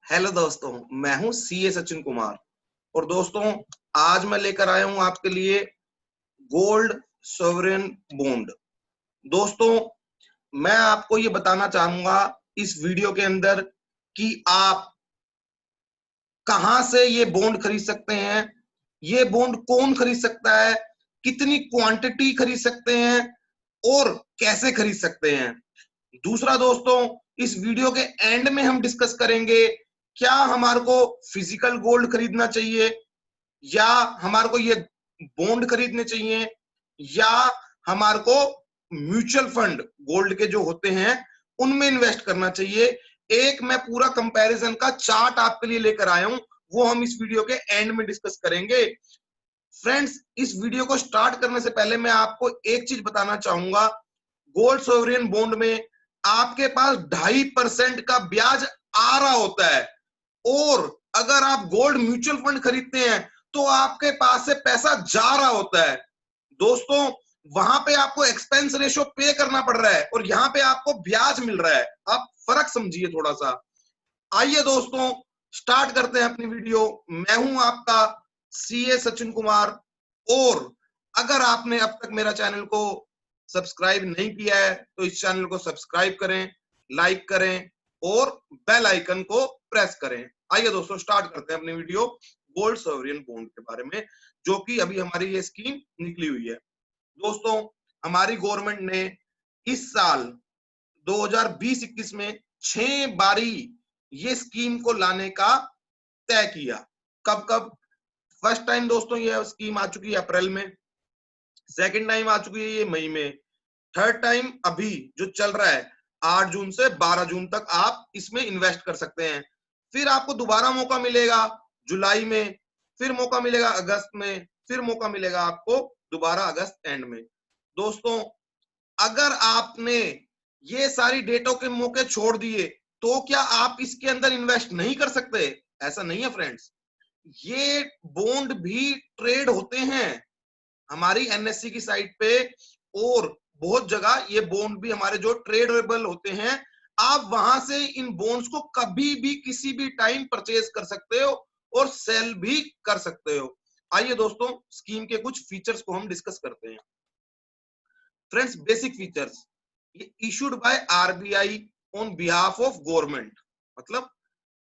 Hello दोस्तों, मैं हूं सीए सचिन कुमार। और दोस्तों, आज मैं लेकर आया हूं आपके लिए गोल्ड सोवरेन बॉन्ड। दोस्तों, मैं आपको ये बताना चाहूंगा इस वीडियो के अंदर कि आप कहां से ये बॉन्ड खरीद सकते हैं, ये बॉन्ड कौन खरीद सकता है, कितनी क्वांटिटी खरीद सकते हैं और कैसे खरीद सकते हैं। दूसरा दोस्तों, इस वीडियो के एंड में हम डिस्कस करेंगे क्या हमारे को फिजिकल गोल्ड खरीदना चाहिए या हमारे को ये बॉन्ड खरीदने चाहिए या हमारे को म्यूचुअल फंड गोल्ड के जो होते हैं उनमें इन्वेस्ट करना चाहिए। एक मैं पूरा कंपैरिजन का चार्ट आपके लिए लेकर आया हूं, वो हम इस वीडियो के एंड में डिस्कस करेंगे। फ्रेंड्स, इस वीडियो को स्टार्ट करने से पहले मैं आपको एक चीज बताना चाहूंगा। गोल्ड सोवरेन बॉन्ड में आपके पास 2.5% का ब्याज आ रहा होता है और अगर आप गोल्ड म्यूचुअल फंड खरीदते हैं तो आपके पास से पैसा जा रहा होता है। दोस्तों, वहां पे आपको एक्सपेंस रेशियो पे करना पड़ रहा है और यहाँ पे आपको ब्याज मिल रहा है। आप फर्क समझिए थोड़ा सा। आइए दोस्तों, स्टार्ट करते हैं अपनी वीडियो। मैं हूं आपका सीए सचिन कुमार और अगर आपने अब तक मेरा चैनल को सब्सक्राइब नहीं किया है तो इस चैनल को सब्सक्राइब करें, लाइक करें और बेल आइकन को प्रेस करें। आइए दोस्तों, स्टार्ट करते हैं अपनी वीडियो गोल्ड सोवरेन बॉन्ड के बारे में, जो कि अभी हमारी ये स्कीम निकली हुई है। दोस्तों, हमारी गवर्नमेंट ने इस साल 2020-21 में 6 बारी ये स्कीम को लाने का तय किया। कब कब? फर्स्ट टाइम दोस्तों ये स्कीम आ चुकी है अप्रैल में, सेकंड टाइम आ चुकी है ये मई में, थर्ड टाइम अभी जो चल रहा है 8 जून से 12 जून तक आप इसमें इन्वेस्ट कर सकते हैं। फिर आपको दोबारा मौका मिलेगा जुलाई में, फिर मौका मिलेगा अगस्त में, फिर मौका मिलेगा आपको दोबारा अगस्त एंड में। दोस्तों, अगर आपने ये सारी डेटों के मौके छोड़ दिए तो क्या आप इसके अंदर इन्वेस्ट नहीं कर सकते? ऐसा नहीं है फ्रेंड्स, ये बॉन्ड भी ट्रेड होते हैं हमारी एनएससी की साइट पे और बहुत जगह ये बॉन्ड भी हमारे जो ट्रेडेबल होते हैं। आप वहां से इन बॉन्ड्स को कभी भी किसी भी टाइम परचेज कर सकते हो और सेल भी कर सकते हो। आइए दोस्तों, स्कीम के कुछ फीचर्स को हम डिस्कस करते हैं। फ्रेंड्स, बेसिक फीचर्स, ये issued by RBI on behalf of government. मतलब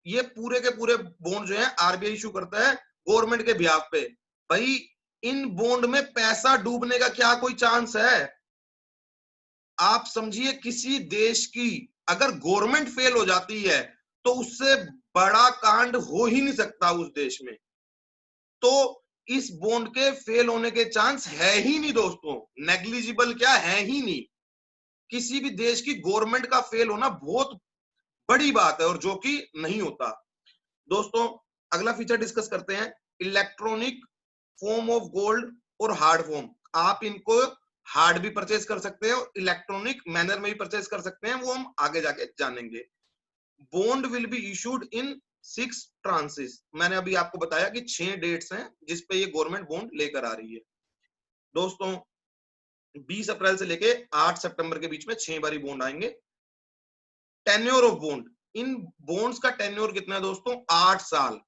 ये पूरे के पूरे बॉन्ड जो है आरबीआई इशू करता है गवर्नमेंट के बिहाफ पे। भाई, इन बॉन्ड में पैसा डूबने का क्या कोई चांस है? आप समझिए, किसी देश की अगर गवर्नमेंट फेल हो जाती है तो उससे बड़ा कांड हो ही नहीं सकता उस देश में। तो इस बॉन्ड के फेल होने के चांस है ही नहीं दोस्तों, नेग्लिजिबल क्या है ही नहीं। किसी भी देश की गवर्नमेंट का फेल होना बहुत बड़ी बात है और जो कि नहीं होता। दोस्तों, अगला फीचर डिस्कस करते हैं, इलेक्ट्रॉनिक फॉर्म ऑफ गोल्ड और हार्ड फॉर्म। आप इनको हार्ड भी परचेज कर सकते हैं और इलेक्ट्रॉनिक मैनर में भी परचेज कर सकते हैं, वो हम आगे जाके जानेंगे। Bond will be issued in 6 ट्रांसेस। मैंने अभी आपको बताया कि 6 डेट्स हैं जिस पे ये गवर्नमेंट बॉन्ड लेकर आ रही है। दोस्तों, 20 अप्रैल से लेके 8 सितंबर के बीच में 6 बारी बॉन्ड आएंगे। Tenure of bond, in bonds का टेन्योर कितना है दोस्तों? 8 साल।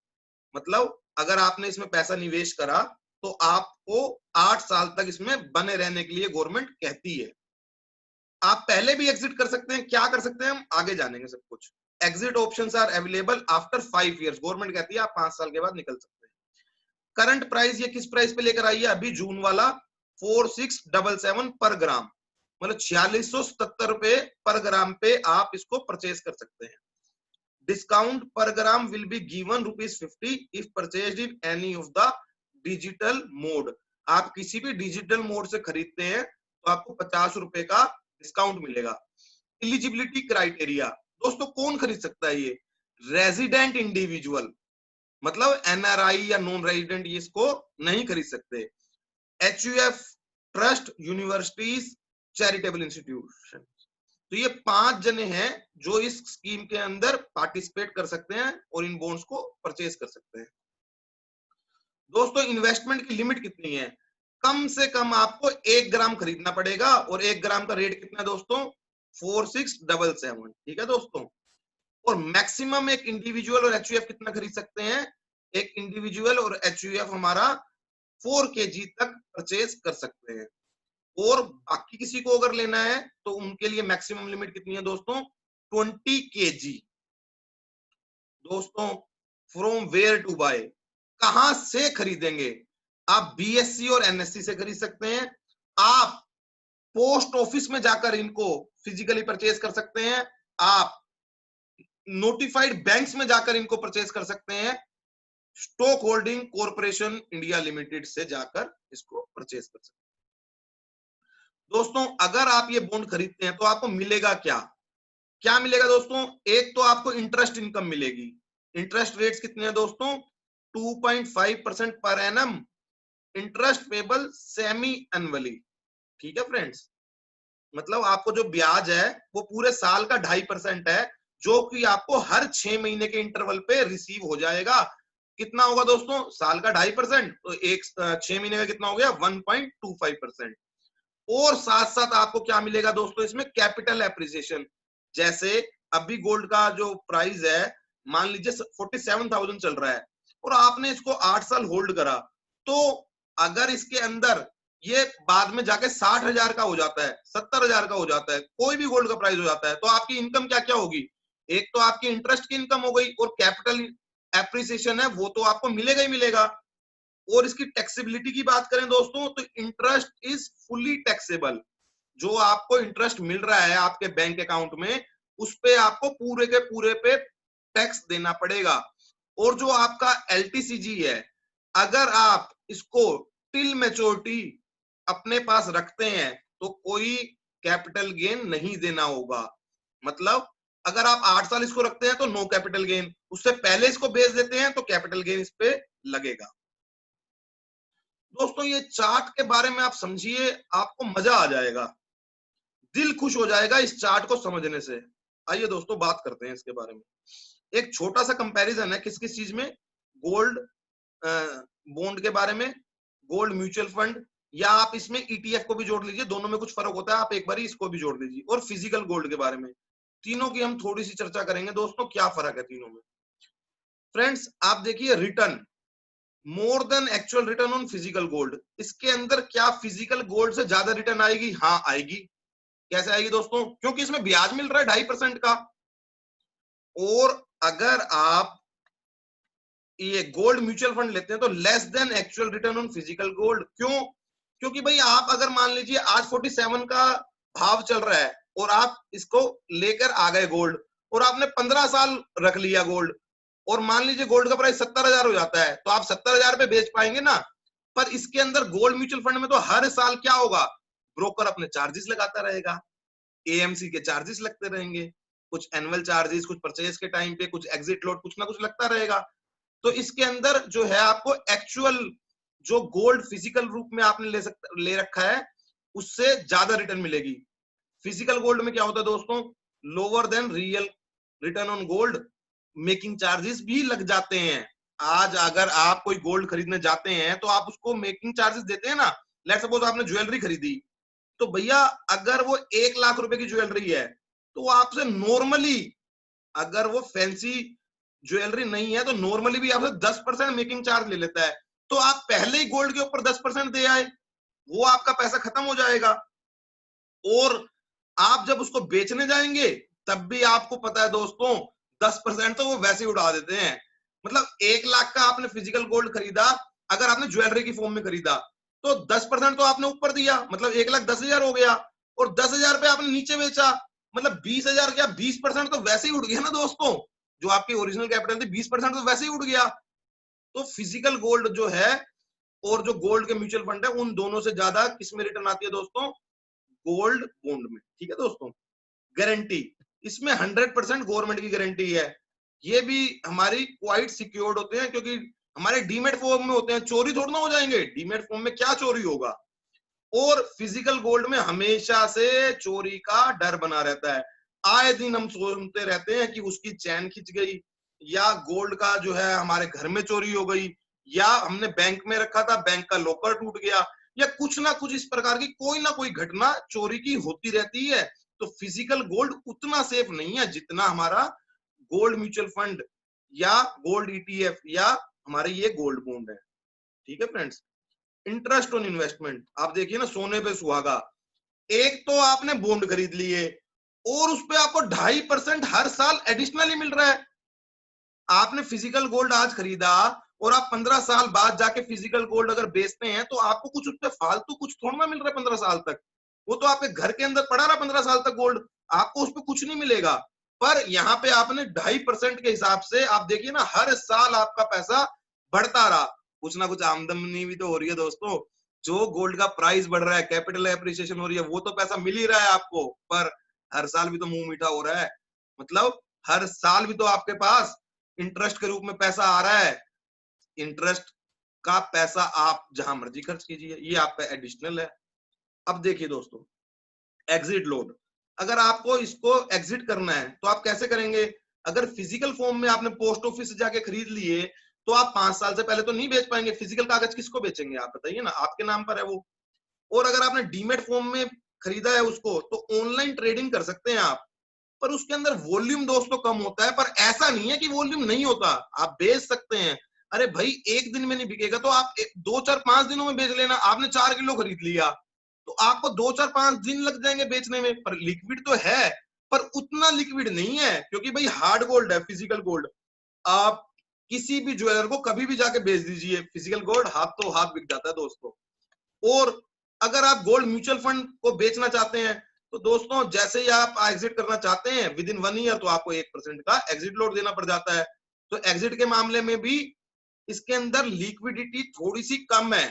मतलब अगर आपने इसमें पैसा निवेश करा तो आपको 8 साल तक इसमें बने रहने के लिए गवर्नमेंट कहती है। आप पहले भी एग्जिट कर सकते हैं, क्या कर सकते हैं हम आगे जानेंगे सब कुछ। Exit options are available after 5 years. Government कहती है आप 5 साल के बाद निकल सकते हैं। करंट प्राइस ये किस प्राइस पे लेकर आई है अभी जून वाला? 4677 पर ग्राम, मतलब 4677 रुपए पर ग्राम पे आप इसको परचेज कर सकते हैं। Discount per gram will be given ₹50 if purchased in any of the digital mode। आप किसी भी डिजिटल मोड से खरीदते हैं तो आपको 50 रुपए का डिस्काउंट मिलेगा। एलिजिबिलिटी क्राइटेरिया, दोस्तों कौन खरीद सकता है ये? रेजिडेंट इंडिविजुअल, मतलब एनआरआई या नॉन रेजिडेंट इसको नहीं खरीद सकते। HUF, trust, universities, charitable institution, तो ये 5 जने हैं जो इस स्कीम के अंदर पार्टिसिपेट कर सकते हैं और इन बॉन्ड्स को परचेज कर सकते हैं। दोस्तों, इन्वेस्टमेंट की लिमिट कितनी है? कम से कम आपको 1 ग्राम खरीदना पड़ेगा और 1 ग्राम का रेट कितना है दोस्तों? 4677। ठीक है दोस्तों, और मैक्सिमम एक इंडिविजुअल और एचयूएफ कितना खरीद सकते हैं? एक इंडिविजुअल और एचयूएफ हमारा 4 केजी तक परचेज कर सकते हैं। और बाकी किसी को अगर लेना है तो उनके लिए मैक्सिमम लिमिट कितनी है दोस्तों? 20 केजी। दोस्तों, फ्रॉम वेयर टू बाय, कहां से खरीदेंगे? आप बीएससी और एनएससी से खरीद सकते हैं। आप पोस्ट ऑफिस में जाकर इनको फिजिकली परचेज कर सकते हैं। आप नोटिफाइड बैंक्स में जाकर इनको परचेज कर सकते हैं। Stock holding corporation India limited से जाकर इसको परचेज कर सकते हैं। दोस्तों, अगर आप ये बॉन्ड खरीदते हैं तो आपको मिलेगा क्या? क्या मिलेगा दोस्तों? एक तो आपको इंटरेस्ट इनकम मिलेगी। इंटरेस्ट रेट्स कितने हैं दोस्तों? 2.5% per annum, interest payable semi annually. ठीक है फ्रेंड्स, मतलब आपको जो ब्याज है वो पूरे साल का 2.5% है, जो कि आपको हर 6 महीने के इंटरवल पे रिसीव हो जाएगा। कितना होगा दोस्तों? साल का 2.5%, तो 6 महीने का कितना हो गया? 1.25%। और साथ साथ आपको क्या मिलेगा दोस्तों इसमें? Capital appreciation. जैसे अभी गोल्ड का जो प्राइस है, मान लीजिए 47,000 चल रहा है और आपने इसको 8 साल होल्ड करा, तो अगर इसके अंदर ये बाद में जाके 60,000 का हो जाता है, 70,000 का हो जाता है, कोई भी गोल्ड का प्राइस हो जाता है, तो आपकी इनकम क्या क्या होगी? एक तो आपकी इंटरेस्ट की इनकम हो गई, और कैपिटल एप्रिसिएशन है वो तो आपको मिलेगा ही मिलेगा। और इसकी टैक्सेबिलिटी की बात करें दोस्तों, तो इंटरेस्ट इज फुली टैक्सेबल। जो आपको इंटरेस्ट मिल रहा है आपके बैंक अकाउंट में, उस पे आपको पूरे के पूरे पे टैक्स देना पड़ेगा। और जो आपका एलटीसीजी है, अगर आप इसको टिल मैच्योरिटी अपने पास रखते हैं तो कोई कैपिटल गेन नहीं देना होगा। मतलब अगर आप 8 साल इसको रखते हैं तो नो कैपिटल गेन, उससे पहले इसको बेच देते हैं तो कैपिटल गेन इस पे लगेगा। दोस्तों, ये चार्ट के बारे में आप समझिए, आपको मजा आ जाएगा, दिल खुश हो जाएगा इस चार्ट को समझने से। आइए दोस्तों, बात करते हैं इसके बारे में। एक छोटा सा कंपैरिजन है किस किस चीज में? गोल्ड बॉन्ड के बारे में, गोल्ड म्यूचुअल फंड, या आप इसमें ईटीएफ को भी जोड़ लीजिए, दोनों में कुछ फर्क होता है, आप एक बार इसको भी जोड़ लीजिए। और फिजिकल गोल्ड के बारे में, तीनों की हम थोड़ी सी चर्चा करेंगे दोस्तों, क्या फर्क है तीनों में। फ्रेंड्स, आप देखिए, return more than actual return on physical gold, इसके अंदर क्या फिजिकल गोल्ड से ज्यादा रिटर्न आएगी? हाँ आएगी। कैसे आएगी दोस्तों? क्योंकि इसमें ब्याज मिल रहा है 2.5% का। और अगर आप ये गोल्ड म्यूचुअल फंड लेते हैं तो less than actual return on physical gold. क्यों? क्योंकि भाई आप अगर मान लीजिए आज 47 का भाव चल रहा है और आप इसको लेकर आ गए गोल्ड, और आपने 15 साल रख लिया गोल्ड, और मान लीजिए गोल्ड का प्राइस 70,000 हो जाता है, तो आप 70,000 पे बेच पाएंगे ना। पर इसके अंदर गोल्ड म्यूचुअल फंड में तो हर साल क्या होगा? ब्रोकर अपने चार्जेस लगाता रहेगा, एएमसी के चार्जेस लगते रहेंगे, कुछ एनुअल चार्जेस, कुछ परचेज के टाइम पे, कुछ एग्जिट लोड, कुछ ना कुछ लगता रहेगा। तो इसके अंदर जो है आपको एक्चुअल जो गोल्ड फिजिकल रूप में आपने ले रखा है, उससे ज्यादा रिटर्न मिलेगी। फिजिकल गोल्ड में क्या होता है दोस्तों? Lower than real return on gold, making charges भी लग जाते हैं। आज अगर आप कोई गोल्ड खरीदने जाते हैं तो आप उसको मेकिंग चार्जेस देते हैं ना। लेट्स सपोज आपने ज्वेलरी खरीदी, तो भैया अगर वो 1 लाख रुपए की ज्वेलरी है, तो वो आपसे नॉर्मली, अगर वो फैंसी ज्वेलरी नहीं है, तो नॉर्मली भी आपसे 10% मेकिंग चार्ज ले लेता है। तो आप पहले ही गोल्ड के ऊपर 10% दे आए, वो आपका पैसा खत्म हो जाएगा। और आप जब उसको बेचने जाएंगे तब भी आपको पता है दोस्तों, 10% तो वो वैसे ही उड़ा देते हैं। मतलब 1 लाख का आपने फिजिकल गोल्ड खरीदा, अगर आपने ज्वेलरी की फॉर्म में खरीदा, तो 10% तो आपने ऊपर दिया, मतलब 1,10,000 हो गया। और 10,000 पे आपने नीचे बेचा, मतलब 20,000 क्या, 20% तो वैसे ही उड़ गया ना दोस्तों। जो आपकी ओरिजिनल कैपिटल थी 20% तो वैसे ही उड़ गया। तो फिजिकल गोल्ड जो है और जो गोल्ड के म्यूचुअल फंड है, उन दोनों से ज्यादा किसमें रिटर्न आती है दोस्तों? गोल्ड बॉन्ड में। ठीक है दोस्तों। गारंटी, इसमें 100% गवर्नमेंट की गारंटी है। ये भी हमारी क्वाइट सिक्योर्ड होते हैं, क्योंकि हमारे डीमेट फॉर्म में होते हैं, चोरी थोड़ा ना हो जाएंगे। डीमेट फॉर्म में क्या चोरी होगा? और फिजिकल गोल्ड में हमेशा से चोरी का डर बना रहता है। आए दिन हम सुनते रहते हैं कि उसकी चैन खिंच गई, या गोल्ड का जो है हमारे घर में चोरी हो गई, या हमने बैंक में रखा था, बैंक का लॉकर टूट गया, या कुछ ना कुछ इस प्रकार की कोई ना कोई घटना चोरी की होती रहती है। तो फिजिकल गोल्ड उतना सेफ नहीं है जितना हमारा गोल्ड म्यूचुअल फंड या गोल्ड ईटीएफ या हमारे ये गोल्ड बॉन्ड है। ठीक है फ्रेंड्स। इंटरेस्ट ऑन इन्वेस्टमेंट, आप देखिए ना, सोने पे सुहागा। एक तो आपने बॉन्ड खरीद लिए और उस पे आपको 2.5% हर साल एडिशनली मिल रहा है। आपने फिजिकल गोल्ड आज खरीदा और आप 15 साल बाद जाके फिजिकल गोल्ड अगर बेचते हैं तो आपको कुछ उस पर फालतू कुछ थोड़ा ना मिल रहा है 15 साल तक। वो तो आपके घर के अंदर पड़ा रहा 15 साल तक गोल्ड, आपको उस पर कुछ नहीं मिलेगा। पर यहाँ पे आपने 2.5% के हिसाब से आप देखिए ना, हर साल आपका पैसा बढ़ता रहा। कुछ ना कुछ आमदनी भी तो हो रही है दोस्तों। जो गोल्ड का प्राइस बढ़ रहा है, कैपिटल एप्रिसिएशन हो रही है, वो तो पैसा मिल ही रहा है आपको, पर हर साल भी तो मुंह मीठा हो रहा है। मतलब हर साल भी तो आपके पास इंटरेस्ट के रूप में पैसा आ रहा है। इंटरेस्ट का पैसा आप जहां मर्जी खर्च कीजिए, ये आपका एडिशनल है। अब देखिए दोस्तों, एग्जिट लोड, अगर आपको इसको एग्जिट करना है तो आप कैसे करेंगे? अगर फिजिकल फॉर्म में आपने पोस्ट ऑफिस से जाके खरीद लिए तो आप 5 साल से पहले तो नहीं बेच पाएंगे। फिजिकल कागज किसको बेचेंगे आप बताइए ना, आपके नाम पर है वो। और अगर आपने डीमेट फॉर्म में खरीदा है उसको, तो ऑनलाइन ट्रेडिंग कर सकते हैं आप, पर उसके अंदर वॉल्यूम दोस्तों कम होता है। पर ऐसा नहीं है कि वॉल्यूम नहीं होता, आप बेच सकते हैं। अरे भाई, एक दिन में नहीं बिकेगा तो आप 2 4 5 दिनों में बेच लेना। आपने 4 किलो खरीद लिया तो आपको 2 4 5 दिन लग जाएंगे बेचने में, पर लिक्विड तो है, पर उतना लिक्विड नहीं है, क्योंकि भाई हार्ड गोल्ड है, फिजिकल गोल्ड। आप किसी भी ज्वेलर को कभी भी जाके बेच दीजिए, फिजिकल गोल्ड हाथों हाथ बिक जाता है दोस्तों। और अगर आप गोल्ड म्यूचुअल फंड को बेचना चाहते हैं तो दोस्तों, जैसे ही आप एग्जिट करना चाहते हैं विद इन 1 ईयर, तो आपको 1% का एग्जिट लोड देना पड़ जाता है। तो एग्जिट के मामले में भी इसके अंदर लिक्विडिटी थोड़ी सी कम है,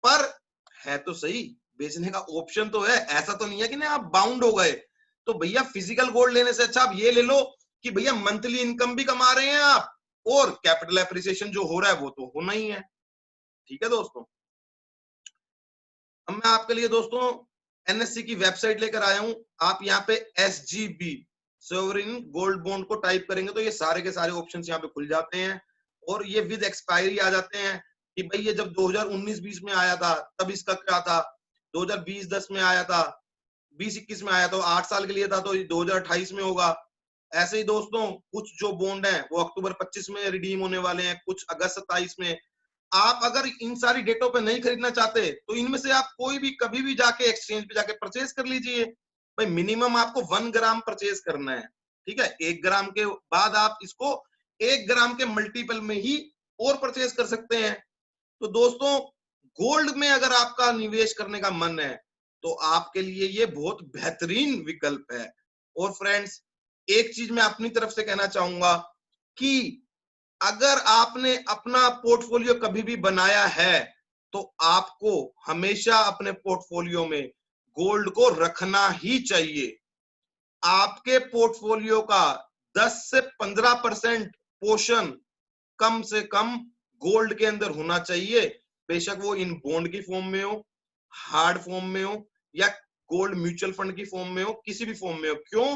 पर है तो सही, बेचने का ऑप्शन तो है। ऐसा तो नहीं है कि ना आप बाउंड हो गए। तो भैया, फिजिकल गोल्ड लेने से अच्छा आप ये ले लो कि भैया मंथली इनकम भी कमा रहे हैं आप, और कैपिटल एप्रिसिएशन जो हो रहा है वो तो होना ही है। ठीक है दोस्तों। अब मैं आपके लिए दोस्तों एनएससी की वेबसाइट लेकर आया हूं। आप यहाँ पे SGB सोवरिन गोल्ड बॉन्ड को टाइप करेंगे तो ये सारे के सारे ऑप्शंस यहाँ पे खुल जाते हैं, और ये विद एक्सपायरी आ जाते हैं कि भाई ये जब 2019-20 में आया था तब इसका क्या था, 2020-10 में आया था, 2021 में आया तो 8 साल के लिए था, तो 2028 में होगा। ऐसे ही दोस्तों, कुछ जो बॉन्ड है वो अक्टूबर 25 में रिडीम होने वाले हैं, कुछ अगस्त 27 में। आप अगर इन सारी डेटों पे नहीं खरीदना चाहते तो इनमें से आप कोई भी कभी भी जाके एक्सचेंज पे जाके परचेज कर लीजिए। भाई मिनिमम आपको 1 ग्राम परचेज करना है। ठीक है, 1 ग्राम के बाद आप इसको 1 ग्राम के मल्टीपल में ही और परचेज कर सकते हैं। तो दोस्तों, गोल्ड में अगर आपका निवेश करने का मन है तो आपके लिए ये बहुत बेहतरीन विकल्प है। और फ्रेंड्स, एक चीज मैं अपनी तरफ से कहना चाहूंगा कि अगर आपने अपना पोर्टफोलियो कभी भी बनाया है तो आपको हमेशा अपने पोर्टफोलियो में गोल्ड को रखना ही चाहिए। आपके पोर्टफोलियो का 10 से 15% पोर्शन कम से कम गोल्ड के अंदर होना चाहिए। बेशक वो इन बॉन्ड की फॉर्म में हो, हार्ड फॉर्म में हो, या गोल्ड म्यूचुअल फंड की फॉर्म में हो, किसी भी फॉर्म में हो। क्यों?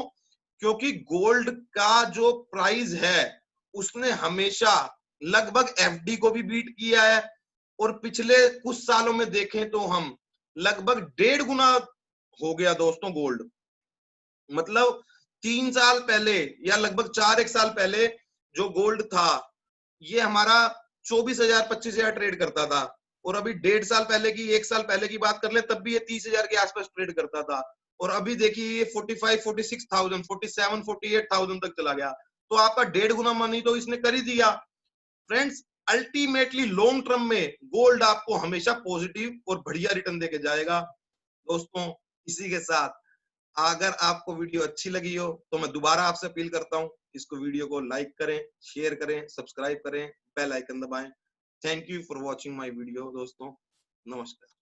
क्योंकि गोल्ड का जो प्राइस है उसने हमेशा लगभग एफडी को भी बीट किया है, और पिछले कुछ सालों में देखें तो हम लगभग 1.5 गुना हो गया दोस्तों गोल्ड। मतलब 3 साल पहले या लगभग 4 साल पहले जो गोल्ड था, ये हमारा 24,000 25,000 ट्रेड करता था, और अभी 1.5 साल पहले की 1 साल पहले की बात कर ले तब भी ये 30,000 के आसपास ट्रेड करता था, और अभी देखिए ये 45 46,000 47 48,000 तक चला गया। तो आपका 1.5 गुना मनी तो इसने कर ही दिया। फ्रेंड्स, अल्टीमेटली लॉन्ग टर्म में गोल्ड आपको हमेशा पॉजिटिव और बढ़िया रिटर्न देके जाएगा। दोस्तों, इसी के साथ अगर आपको वीडियो अच्छी लगी हो तो मैं दोबारा आपसे अपील करता हूं, इसको वीडियो को लाइक करें, शेयर करें, सब्सक्राइब करें, बेल आइकन दबाएं। Thank you for watching my video दोस्तों। नमस्कार।